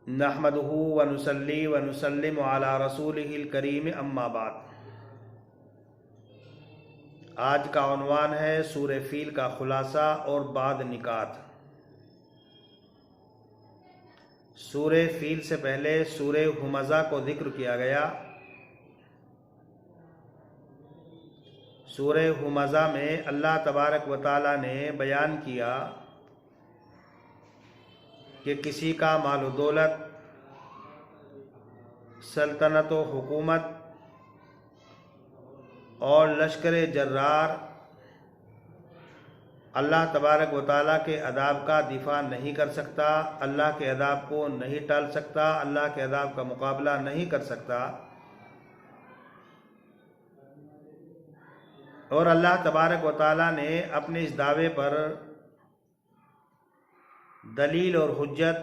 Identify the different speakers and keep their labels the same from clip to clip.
Speaker 1: नहमदुहु व नुसल्ली व नुसल्लिमु अला रसूलिहिल करीम अम्मा बाद। आज का उन्वान है सूरह फील का खुलासा और बाद निकात। सूरह फील से पहले सूरह हुमज़ा को जिक्र किया गया। सूरह हुमज़ा में अल्लाह तबारक व तआला ने बयान किया कि किसी का माल दौलत, सल्तनत व हुकूमत और लश्कर जर्रार अल्लाह तबारक व तआला के अदाब का दिफा नहीं कर सकता, अल्लाह के अदाब को नहीं टाल सकता, अल्लाह के अदाब का मुकाबला नहीं कर सकता। और अल्लाह तबारक व तआला ने अपने इस दावे पर दलील और हुज्जत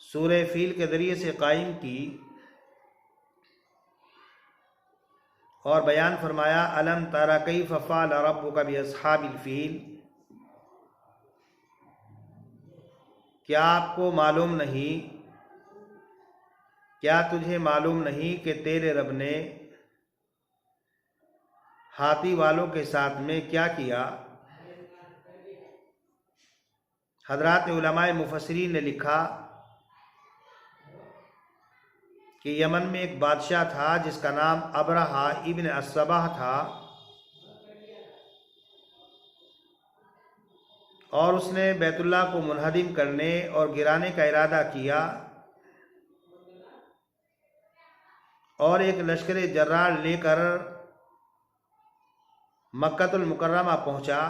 Speaker 1: सूरह फील के ज़रिए से कायम की और बयान फरमाया, अलम तरा कैफ़ फ़अल रब्बुका बिअस्हाबिल फील। क्या आपको मालूम नहीं, क्या तुझे मालूम नहीं कि तेरे रब ने हाथी वालों के साथ में क्या किया। हज़रात उलमाए मुफस्सिरीन ने लिखा कि यमन में एक बादशाह था जिसका नाम अबरहा इब्न अस्सबाह था और उसने बैतुल्लाह को मुनहदिम करने और गिराने का इरादा किया और एक लश्कर जर्रार लेकर मक्कतुल मुकर्रमा पहुंचा।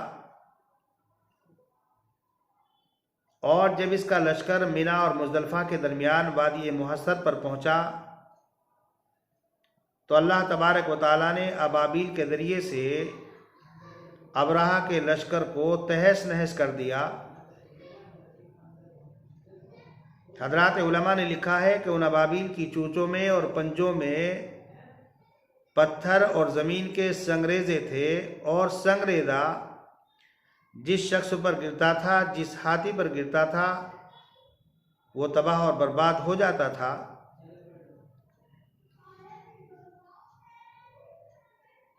Speaker 1: और जब इसका लश्कर मिना और मुज़दलिफ़ा के दरमियान वादी मुहस्सर पर पहुंचा तो अल्लाह तबारक व तआला ने अबाबील के ज़रिए से अबरहा के लश्कर को तहस नहस कर दिया। हज़रात उलमा ने लिखा है कि उन अबाबील की चोंचों में और पंजों में पत्थर और ज़मीन के संगरेज़े थे और संगरेज़ा जिस शख्स पर गिरता था, जिस हाथी पर गिरता था, वो तबाह और बर्बाद हो जाता था।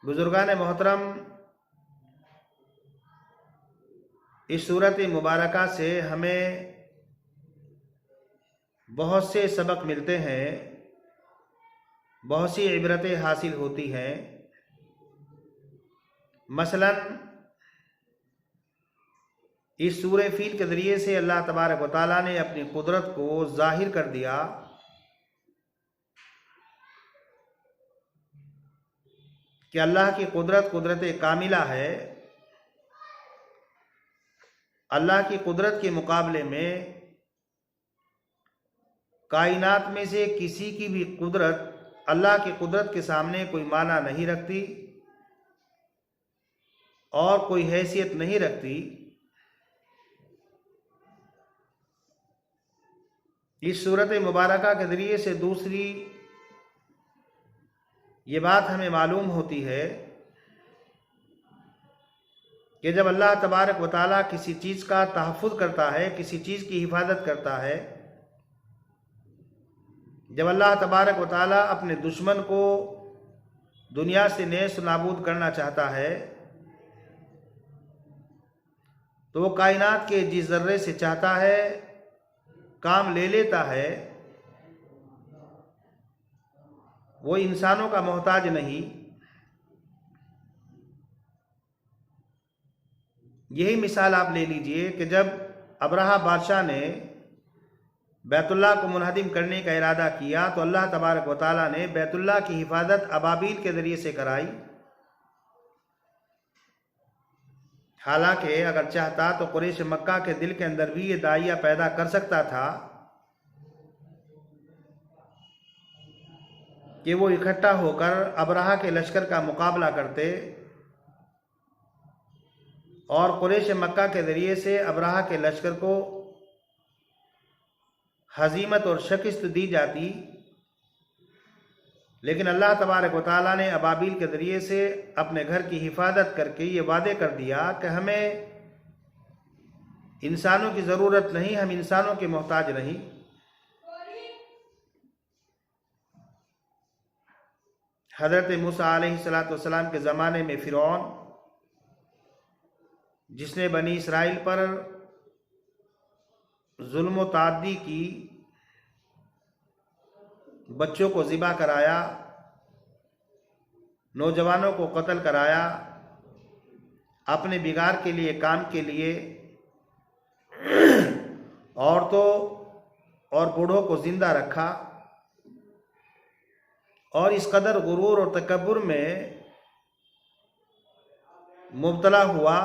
Speaker 1: बुजुर्गान मोहतरम, इस सूरत मुबारका से हमें बहुत से सबक मिलते हैं, बहुत सी इबरतें हासिल होती हैं। मसलन इस सूरह फील के ज़रिए से अल्लाह तबारक व तआला ने अपनी कुदरत को ज़ाहिर कर दिया कि अल्लाह की कुदरत कुदरत कामिला है। अल्लाह की कुदरत के मुकाबले में कायनात में से किसी की भी कुदरत अल्लाह की कुदरत के सामने कोई माना नहीं रखती और कोई हैसियत नहीं रखती। इस सूरत मुबारका के ज़रिए से दूसरी ये बात हमें मालूम होती है कि जब अल्लाह तबारक व तआला किसी चीज़ का तहफ़्फ़ुज़ करता है, किसी चीज़ की हिफाजत करता है, जब अल्लाह तबारक व तआला अपने दुश्मन को दुनिया से नेस्त नाबूद करना चाहता है तो वो कायनात के जिस ज़र्रे से चाहता है काम ले लेता है। वो इंसानों का मोहताज नहीं। यही मिसाल आप ले लीजिए कि जब अबरहा बादशाह ने बैतुल्लाह को मुनहदिम करने का इरादा किया तो अल्लाह तबारक व तआला ने बैतुल्लाह की हिफाजत अबाबील के ज़रिए से कराई। हालांकि अगर चाहता तो कुरैश मक्का के दिल के अंदर भी ये दाइया पैदा कर सकता था कि वो इकट्ठा होकर अबरहा के लश्कर का मुकाबला करते और कुरैश मक्का के ज़रिए से अबरहा के लश्कर को हज़ीमत और शिकस्त दी जाती। लेकिन अल्लाह तबारक व तआला ने अबाबील के ज़रिए से अपने घर की हिफाजत करके ये वादे कर दिया कि हमें इंसानों की ज़रूरत नहीं, हम इंसानों के मोहताज नहीं। हज़रत मूसा अलैहिस्सलाम के ज़माने में फ़िरौन, जिसने बनी इसराइल पर जुल्म व ताअद्दी की, बच्चों को ज़िबा कराया, नौजवानों को कत्ल कराया, अपने बिगाड़ के लिए, काम के लिए औरतों और बूढ़ों को जिंदा रखा, और इस कदर गुरूर और तकब्बुर में मुब्तला हुआ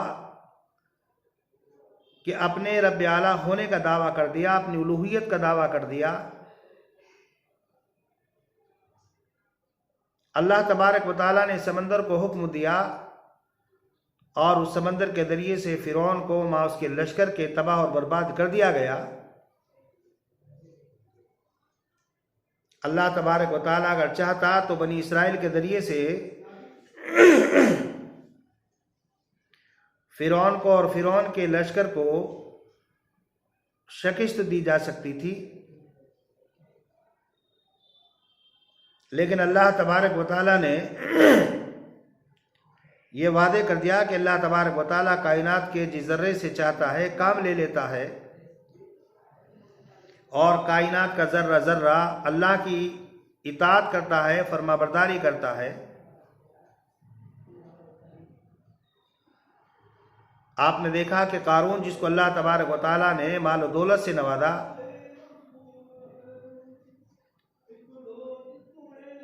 Speaker 1: कि अपने रब आला होने का दावा कर दिया, अपनी उलूहियत का दावा कर दिया। अल्लाह तबारक व तआला ने समंदर को हुक्म दिया और उस समंदर के जरिए से फ़िरौन को माँ उसके लश्कर के तबाह और बर्बाद कर दिया गया। अल्लाह तबारक व तआला अगर चाहता तो बनी इसराइल के जरिए से फ़िरौन को और फ़िरौन के लश्कर को शिकस्त दी जा सकती थी, लेकिन अल्लाह तबारक व तआला ने ये वादे कर दिया कि अल्लाह तबारक व तआला कायनात के जिस ज़र्रे से चाहता है काम ले लेता है, और कायनात का ज़र्रा ज़र्रा अल्लाह की इताअत करता है, फरमाबरदारी करता है। आपने देखा कि कारून, जिसको अल्लाह तबारक व तआला ने माल और दौलत से नवाजा,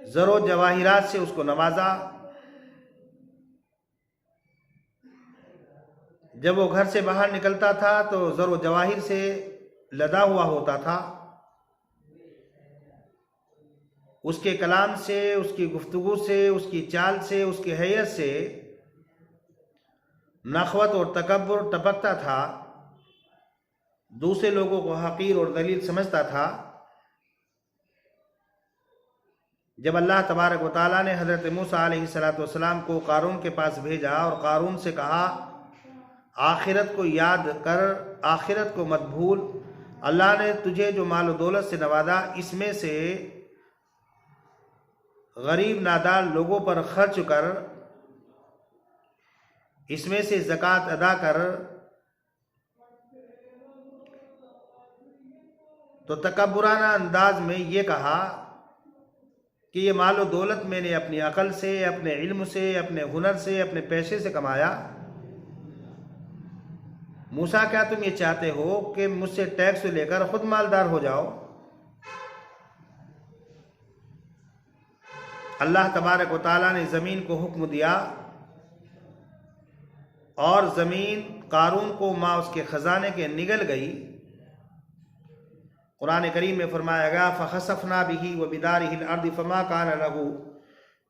Speaker 1: ज़रो जवाहिरात से उसको नवाजा, जब वो घर से बाहर निकलता था तो ज़रो जवाहिर से लदा हुआ होता था। उसके कलाम से, उसकी गुफ्तगू से, उसकी चाल से, उसकी हैयत से नख़वत और तकब्बुर टपकता था, दूसरे लोगों को हक़ीर और दलील समझता था। जब अल्लाह तबारक व तआला ने हज़रत मूसा अलैहिस्सलाम को कारून के पास भेजा और कारून से कहा, आखिरत को याद कर, आखिरत को मत भूल, अल्लाह ने तुझे जो माल और दौलत से नवाजा, इसमें से गरीब नादार लोगों पर खर्च कर, इसमें से ज़कात अदा कर। तो तकब्बुराना अंदाज में ये कहा कि ये माल और दौलत मैंने अपनी अकल से, अपने इल्म से, अपने हुनर से, अपने पैसे से कमाया। मूसा, क्या तुम ये चाहते हो कि मुझसे टैक्स लेकर खुद मालदार हो जाओ? अल्लाह तबारक व तआला ने ज़मीन को हुक्म दिया और ज़मीन कारून को माँ उसके ख़जाने के निगल गई। कुरान करीम में फरमाया गया, फ़ख़सफ़ना बिही व बिदारिहिल अर्दि फ़मा कान लहू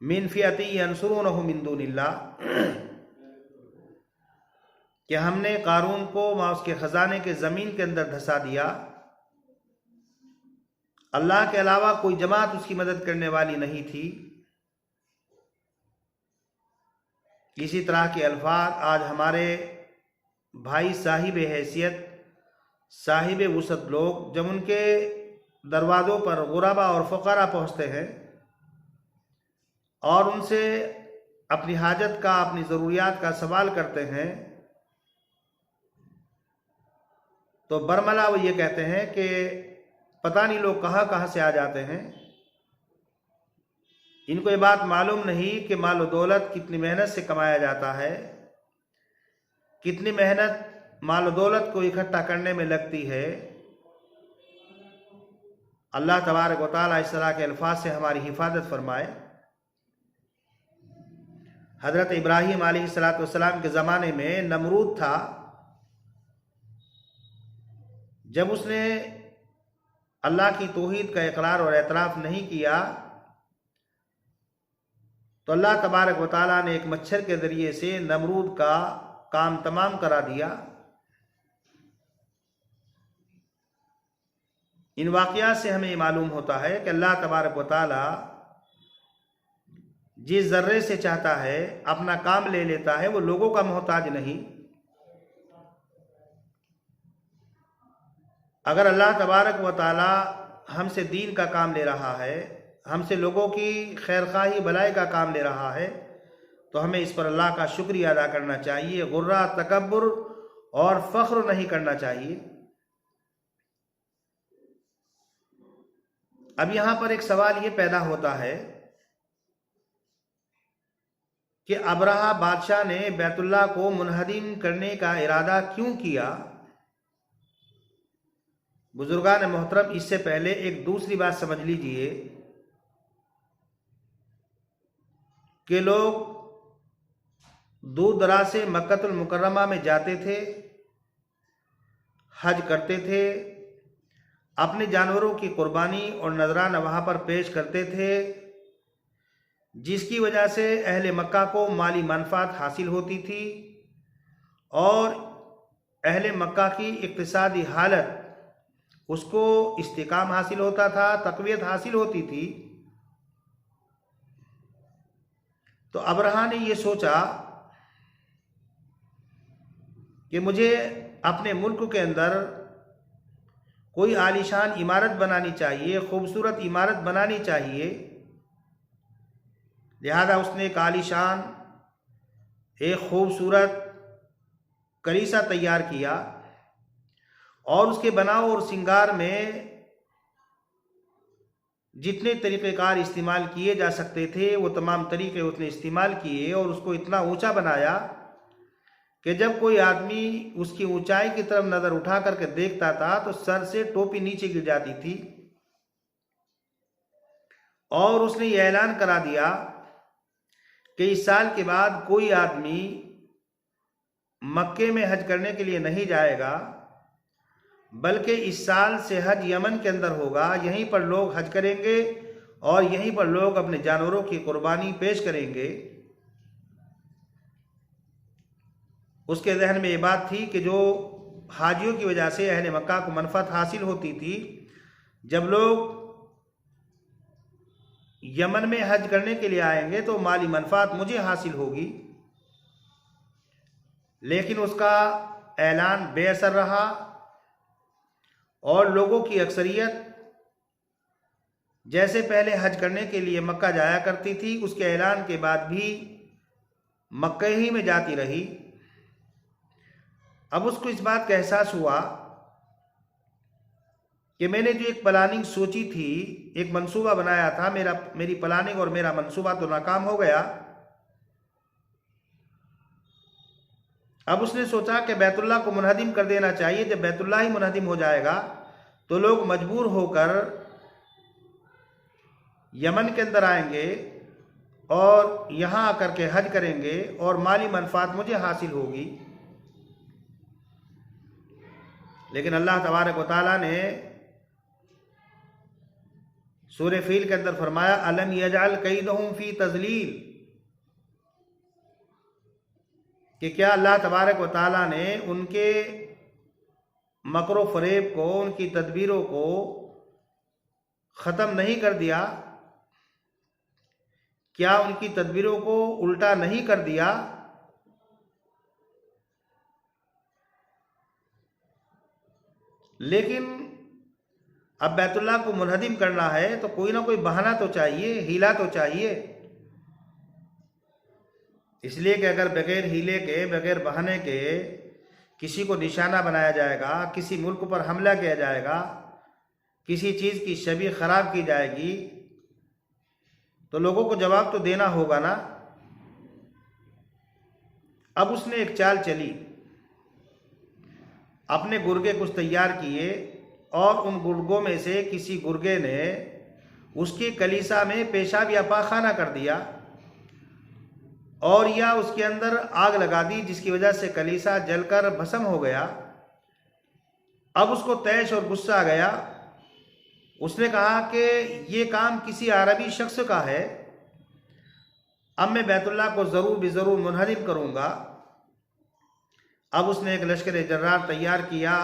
Speaker 1: मिन फ़ियतिन यंसुरूनहु मिन दूनिल्लाह, कि हमने कारून को माँ उसके ख़जाने के ज़मीन के अंदर धंसा दिया, अल्लाह के अलावा कोई जमात उसकी मदद करने वाली नहीं थी। इसी तरह के अल्फाज आज हमारे भाई साहिब हैसियत, साहिब वुसअत लोग, जब उनके दरवाज़ों पर गुरबा और फ़ुक़रा पहुँचते हैं और उनसे अपनी हाजत का, अपनी ज़रूरियात का सवाल करते हैं, तो बरमला वो ये कहते हैं कि पता नहीं लोग कहाँ कहाँ से आ जाते हैं। इनको ये बात मालूम नहीं कि माल और दौलत कितनी मेहनत से कमाया जाता है, कितनी मेहनत माल और दौलत को इकट्ठा करने में लगती है। अल्लाह तबारक व तआला इस तरह के अल्फाज से हमारी हिफाजत फरमाए। हज़रत इब्राहीम अलैहिस्सलाम के ज़माने में नमरूद था। जब उसने अल्लाह की तौहीद का इकरार और एतराफ़ नहीं किया तो अल्लाह तबारक व तआला ने एक मच्छर के ज़रिए से नमरूद का काम तमाम करा दिया। इन वाक़यात से हमें मालूम होता है कि अल्लाह तबारक व तआला जिस ज़र्रे से चाहता है अपना काम ले लेता है, वो लोगों का मोहताज नहीं। अगर अल्लाह तबारक व ताला हमसे दीन का काम ले रहा है, हमसे लोगों की खैरखाही भलाई का काम ले रहा है, तो हमें इस पर अल्लाह का शुक्रिया अदा करना चाहिए। गुर्रा, तकब्बुर और फ़ख्र नहीं करना चाहिए। अब यहाँ पर एक सवाल ये पैदा होता है कि अबरहा बादशाह ने बैतुल्लाह को मुनहदिम करने का इरादा क्यों किया। बुजुर्गान मोहतरम, इससे पहले एक दूसरी बात समझ लीजिए कि लोग दूर दराज से मक्कतुल मुकर्रमा में जाते थे, हज करते थे, अपने जानवरों की कुर्बानी और नजराना वहाँ पर पेश करते थे, जिसकी वजह से अहले मक्का को माली मनफात हासिल होती थी और अहले मक्का की इक्तिसादी हालत उसको इस्तिकाम हासिल होता था, तक़वियत हासिल होती थी। तो अबरहा ने ये सोचा कि मुझे अपने मुल्क के अंदर कोई आलीशान इमारत बनानी चाहिए, खूबसूरत इमारत बनानी चाहिए। लिहाजा उसने एक आलीशान, एक खूबसूरत कलीसा तैयार किया और उसके बनाव और सिंगार में जितने तरीक़ेकार इस्तेमाल किए जा सकते थे वो तमाम तरीक़े उसने इस्तेमाल किए और उसको इतना ऊंचा बनाया कि जब कोई आदमी उसकी ऊंचाई की तरफ नज़र उठा करके देखता था तो सर से टोपी नीचे गिर जाती थी। और उसने ये ऐलान करा दिया कि इस साल के बाद कोई आदमी मक्के में हज करने के लिए नहीं जाएगा, बल्कि इस साल से हज यमन के अंदर होगा। यहीं पर लोग हज करेंगे और यहीं पर लोग अपने जानवरों की कुर्बानी पेश करेंगे। उसके जहन में ये बात थी कि जो हाजियों की वजह से अहले मक्का को मनफत हासिल होती थी, जब लोग यमन में हज करने के लिए आएंगे तो माली मनफात मुझे हासिल होगी। लेकिन उसका ऐलान बेअसर रहा और लोगों की अक्सरियत जैसे पहले हज करने के लिए मक्का जाया करती थी, उसके ऐलान के बाद भी मक्के ही में जाती रही। अब उसको इस बात का एहसास हुआ कि मैंने जो एक प्लानिंग सोची थी, एक मंसूबा बनाया था, मेरी प्लानिंग और मेरा मंसूबा तो नाकाम हो गया। अब उसने सोचा कि बैतुल्लाह को मुनहदिम कर देना चाहिए। जब बैतुल्लाह ही मुनहदिम हो जाएगा तो लोग मजबूर होकर यमन के अंदर आएंगे और यहाँ आकर के हज करेंगे और माली मनफात मुझे हासिल होगी। लेकिन अल्लाह तबारक व तआला ने सूरह फील के अंदर फरमाया, अलम यजअल कैदहुम फी तज़लील, कि क्या अल्लाह तबारक व तआला ने उनके मकर व फरेब को, उनकी तदबीरों को ख़त्म नहीं कर दिया? क्या उनकी तदबीरों को उल्टा नहीं कर दिया? लेकिन अब बैतुल्लाह को मुनहदिम करना है तो कोई ना कोई बहाना तो चाहिए, हीला तो चाहिए। इसलिए कि अगर बगैर हीले के, बगैर बहाने के किसी को निशाना बनाया जाएगा, किसी मुल्क पर हमला किया जाएगा, किसी चीज़ की छवि ख़राब की जाएगी, तो लोगों को जवाब तो देना होगा ना। अब उसने एक चाल चली, अपने गुर्गे कुछ तैयार किए और उन गुर्गों में से किसी गुर्गे ने उसकी कलीसा में पेशाब या पाखाना कर दिया और या उसके अंदर आग लगा दी, जिसकी वजह से कलीसा जलकर भस्म हो गया। अब उसको तैश और गुस्सा आ गया। उसने कहा कि ये काम किसी अरबी शख्स का है, अब मैं बैतुल्लाह को ज़रूर बेज़रूर मुनहदिम करूँगा। अब उसने एक लश्कर जर्रार तैयार किया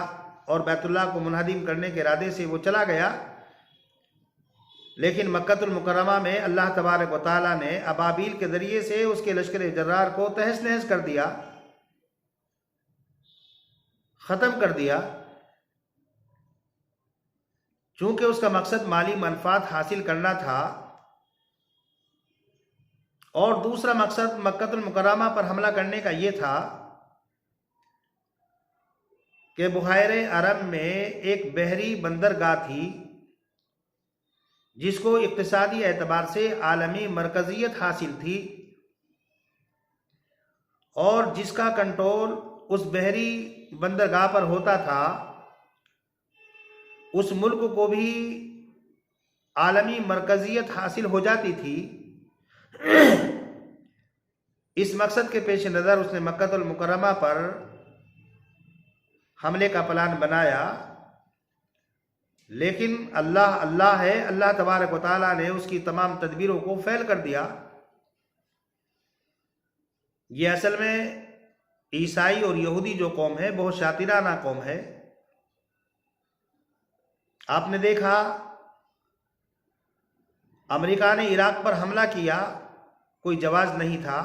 Speaker 1: और बैतुल्लाह को मुनहदिम करने के इरादे से वो चला गया। लेकिन मक्कतुल मुकर्रमा में अल्लाह तबारक व तआला ने अबाबील के ज़रिए से उसके लश्कर जर्रार को तहस नहस कर दिया, ख़त्म कर दिया। चूंकि उसका मकसद माली मनफात हासिल करना था और दूसरा मकसद मक्कतुल मुकर्रमा पर हमला करने का ये था कि बुहायरे अरब में एक बहरी बंदरगाह थी जिसको इक्तिसादी एतबार से आलमी मरकजियत हासिल थी और जिसका कंट्रोल उस बहरी बंदरगाह पर होता था। उस मुल्क को भी आलमी मरकजियत हासिल हो जाती थी। इस मकसद के पेश नज़र उसने मक्कतुल मुकर्रमा पर हमले का प्लान बनाया, लेकिन अल्लाह है, अल्लाह तबारक व तआला ने उसकी तमाम तदबीरों को फेल कर दिया। ये असल में ईसाई और यहूदी जो कौम है बहुत शातिराना कौम है। आपने देखा अमेरिका ने इराक पर हमला किया, कोई जवाज़ नहीं था।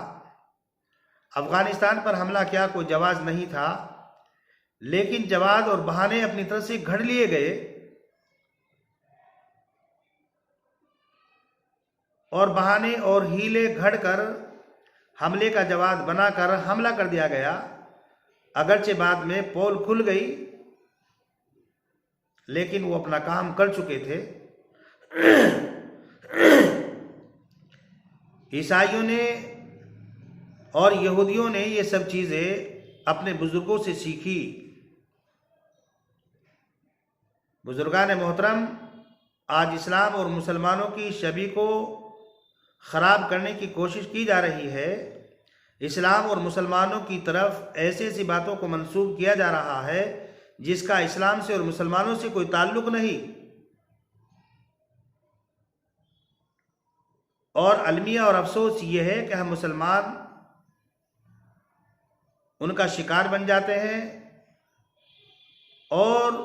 Speaker 1: अफगानिस्तान पर हमला किया, कोई जवाज़ नहीं था। लेकिन जवाब और बहाने अपनी तरफ से घड़ लिए गए और बहाने और हीले घड़कर हमले का जवाब बनाकर हमला कर दिया गया। अगरचे बाद में पोल खुल गई, लेकिन वो अपना काम कर चुके थे। ईसाइयों ने और यहूदियों ने ये सब चीज़ें अपने बुजुर्गों से सीखी। बुजुर्गान मोहतरम, आज इस्लाम और मुसलमानों की छवि को ख़राब करने की कोशिश की जा रही है। इस्लाम और मुसलमानों की तरफ ऐसी ऐसी बातों को मंसूब किया जा रहा है जिसका इस्लाम से और मुसलमानों से कोई ताल्लुक़ नहीं। और अलमिया और अफसोस ये है कि हम मुसलमान उनका शिकार बन जाते हैं और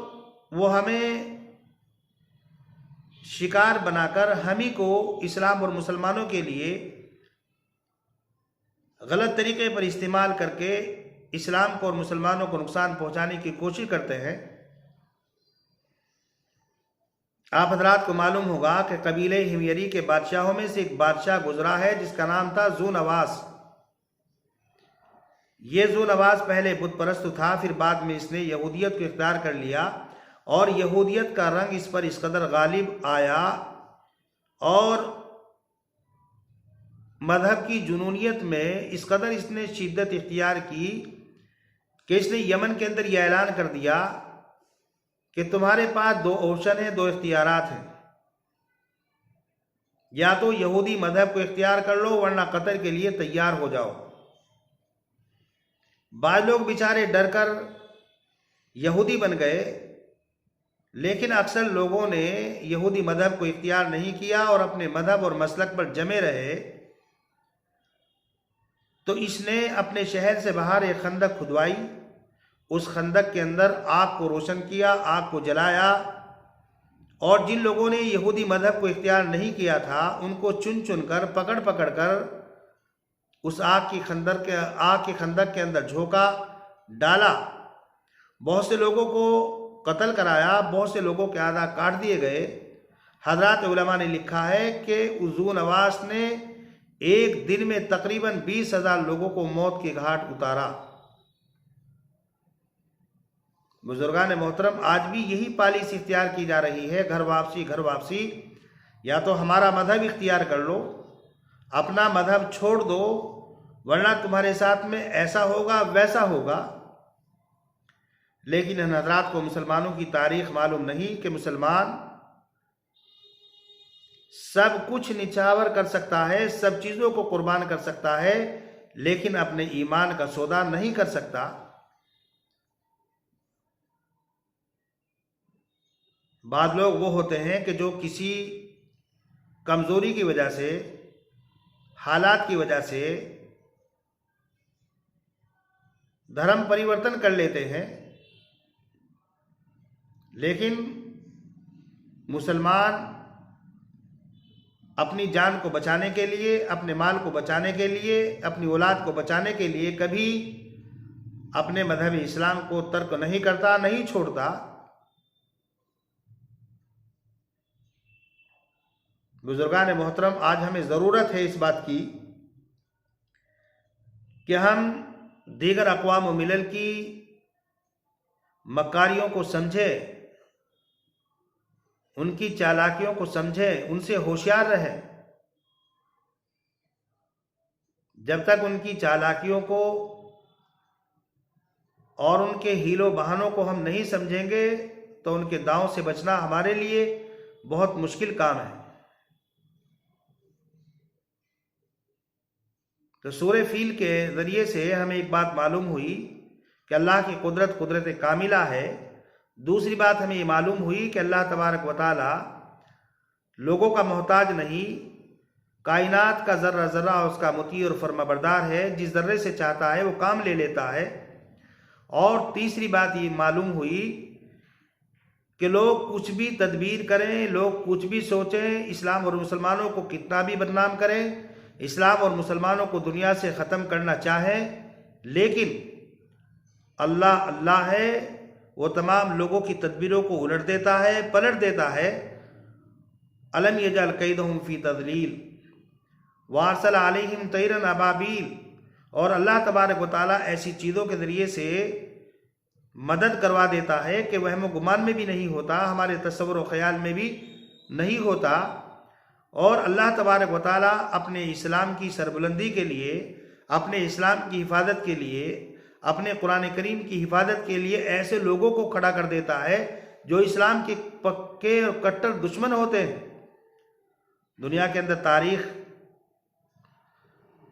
Speaker 1: वो हमें शिकार बनाकर हम ही को इस्लाम और मुसलमानों के लिए गलत तरीके पर इस्तेमाल करके इस्लाम को और मुसलमानों को नुकसान पहुंचाने की कोशिश करते हैं। आप हजरात को मालूम होगा कि कबीले हिमयरी के बादशाहों में से एक बादशाह गुजरा है जिसका नाम था ज़ू नवास। ये ज़ू नवास पहले बुत परस्त था, फिर बाद में इसने यहूदियत को इख्तियार कर लिया और यहूदियत का रंग इस पर इस कदर गालिब आया और मजहब की जुनूनियत में इस कदर इसने शिद्दत इख्तियार की कि इसने यमन के अंदर यह ऐलान कर दिया कि तुम्हारे पास दो ऑप्शन है, दो इख्तियारात हैं, या तो यहूदी मजहब को इख्तियार कर लो वरना कत्ल के लिए तैयार हो जाओ। बाद लोग बेचारे डर कर यहूदी बन गए, लेकिन अक्सर लोगों ने यहूदी मजहब को इख्तियार नहीं किया और अपने मजहब और मसलक पर जमे रहे। तो इसने अपने शहर से बाहर एक खंदक खुदवाई, उस खंदक के अंदर आग को रोशन किया, आग को जलाया और जिन लोगों ने यहूदी मजहब को इख्तियार नहीं किया था उनको चुन चुन कर पकड़ पकड़ कर उस आग के खंदक के अंदर झोंका डाला। बहुत से लोगों को कत्ल कराया, बहुत से लोगों के आधा काट दिए गए। हजरत उलमा ने लिखा है कि ज़ू नवास ने एक दिन में तकरीबन 20,000 लोगों को मौत के घाट उतारा। बुजुर्गान मोहतरम, आज भी यही पॉलिसी इख्तियार की जा रही है, घर वापसी। या तो हमारा मजहब इख्तियार कर लो, अपना मजहब छोड़ दो, वरना तुम्हारे साथ में ऐसा होगा वैसा होगा। लेकिन इन हज़रात को मुसलमानों की तारीख मालूम नहीं कि मुसलमान सब कुछ निछावर कर सकता है, सब चीज़ों को कुर्बान कर सकता है, लेकिन अपने ईमान का सौदा नहीं कर सकता। बाद लोग वो होते हैं कि जो किसी कमज़ोरी की वजह से, हालात की वजह से धर्म परिवर्तन कर लेते हैं, लेकिन मुसलमान अपनी जान को बचाने के लिए, अपने माल को बचाने के लिए, अपनी औलाद को बचाने के लिए कभी अपने मजहब इस्लाम को तर्क नहीं करता, नहीं छोड़ता। बुजुर्गान मोहतरम, आज हमें ज़रूरत है इस बात की कि हम दीगर अक़वाम व मिलल की मकारियों को समझें, उनकी चालाकियों को समझें, उनसे होशियार रहें। जब तक उनकी चालाकियों को और उनके हीलो बहानों को हम नहीं समझेंगे तो उनके दांव से बचना हमारे लिए बहुत मुश्किल काम है। तो सूरह फील के ज़रिए से हमें एक बात मालूम हुई कि अल्लाह की कुदरत कामिला है। दूसरी बात हमें ये मालूम हुई कि अल्लाह तबारक व तआला लोगों का मोहताज नहीं, कायनात का ज़र्रा ज़र्रा उसका मुती और फर्माबरदार है। जिस ज़र्रे से चाहता है वो काम ले लेता है। और तीसरी बात ये मालूम हुई कि लोग कुछ भी तदबीर करें, लोग कुछ भी सोचें, इस्लाम और मुसलमानों को कितना भी बदनाम करें, इस्लाम और मुसलमानों को दुनिया से ख़त्म करना चाहें, लेकिन अल्लाह अल्लाह है, वो तमाम लोगों की तदबीरों को उलट देता है, पलट देता है। अलम यजअल कैदहुम फी तज़लील वारसल अलैहिम तैरन अबाबील। और अल्लाह तबारक व तआला ऐसी चीज़ों के ज़रिए से मदद करवा देता है कि वहम गुमान में भी नहीं होता, हमारे तस्वुर व ख़याल में भी नहीं होता। और अल्लाह तबारक व तआला अपने इस्लाम की सरबुलंदी के लिए, अपने इस्लाम की हिफाजत के लिए, अपने कुरान करीम की हिफाजत के लिए ऐसे लोगों को खड़ा कर देता है जो इस्लाम के पक्के और कट्टर दुश्मन होते हैं। दुनिया के अंदर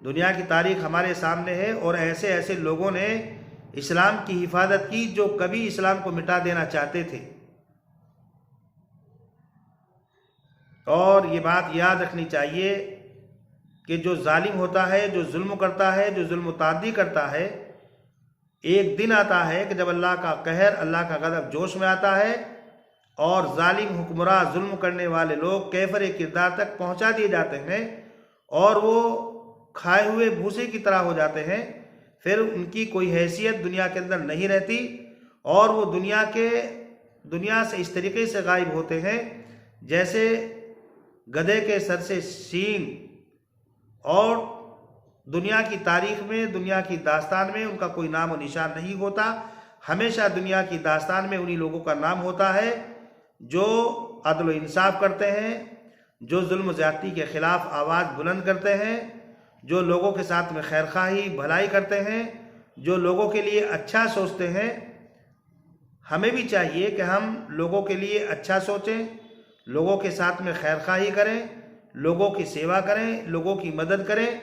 Speaker 1: दुनिया की तारीख हमारे सामने है और ऐसे ऐसे लोगों ने इस्लाम की हिफाजत की जो कभी इस्लाम को मिटा देना चाहते थे। और ये बात याद रखनी चाहिए कि जो जालिम होता है, जो जुल्म करता है, जो जुल्म तादी करता है, एक दिन आता है कि जब अल्लाह का कहर, अल्लाह का गज़ब जोश में आता है और जालिम हुक्मरां, जुल्म करने वाले लोग कैफर किरदार तक पहुंचा दिए जाते हैं और वो खाए हुए भूसे की तरह हो जाते हैं। फिर उनकी कोई हैसियत दुनिया के अंदर नहीं रहती और वो दुनिया से इस तरीके से गायब होते हैं जैसे गधे के सर से सींग। और दुनिया की तारीख में, दुनिया की दास्तान में उनका कोई नाम और निशान नहीं होता। हमेशा दुनिया की दास्तान में उन्हीं लोगों का नाम होता है जो अदल इंसाफ करते हैं, जो जुल्म ज़्यादती के ख़िलाफ़ आवाज़ बुलंद करते हैं, जो लोगों के साथ में खैरखाही भलाई करते हैं, जो लोगों के लिए अच्छा सोचते हैं। हमें भी चाहिए कि हम लोगों के लिए अच्छा सोचें, लोगों के साथ में खैरखाही करें, लोगों की सेवा करें, लोगों की मदद करें,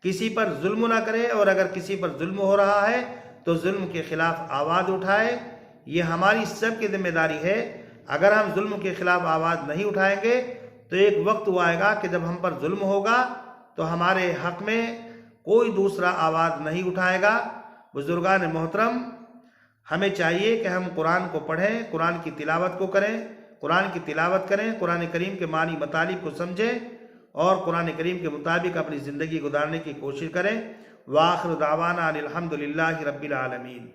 Speaker 1: किसी पर जुल्म ना करें। और अगर किसी पर जुल्म हो रहा है तो जुल्म के ख़िलाफ़ आवाज़ उठाए। ये हमारी सब की जिम्मेदारी है। अगर हम जुल्म के ख़िलाफ़ आवाज़ नहीं उठाएंगे तो एक वक्त वो आएगा कि जब हम पर जुल्म होगा तो हमारे हक़ में कोई दूसरा आवाज़ नहीं उठाएगा। बुजुर्गान मोहतरम, हमें चाहिए कि हम कुरान को पढ़ें, कुरान की तिलावत को करें, कुरान की तिलावत करें, कुरान करीम के मानी मतालिब को समझें और कुरान करीम के मुताबिक अपनी ज़िंदगी गुजारने की कोशिश करें। व आखिर दावाना अनिल हम्दुलिल्लाहि रब्बिल आलमीन।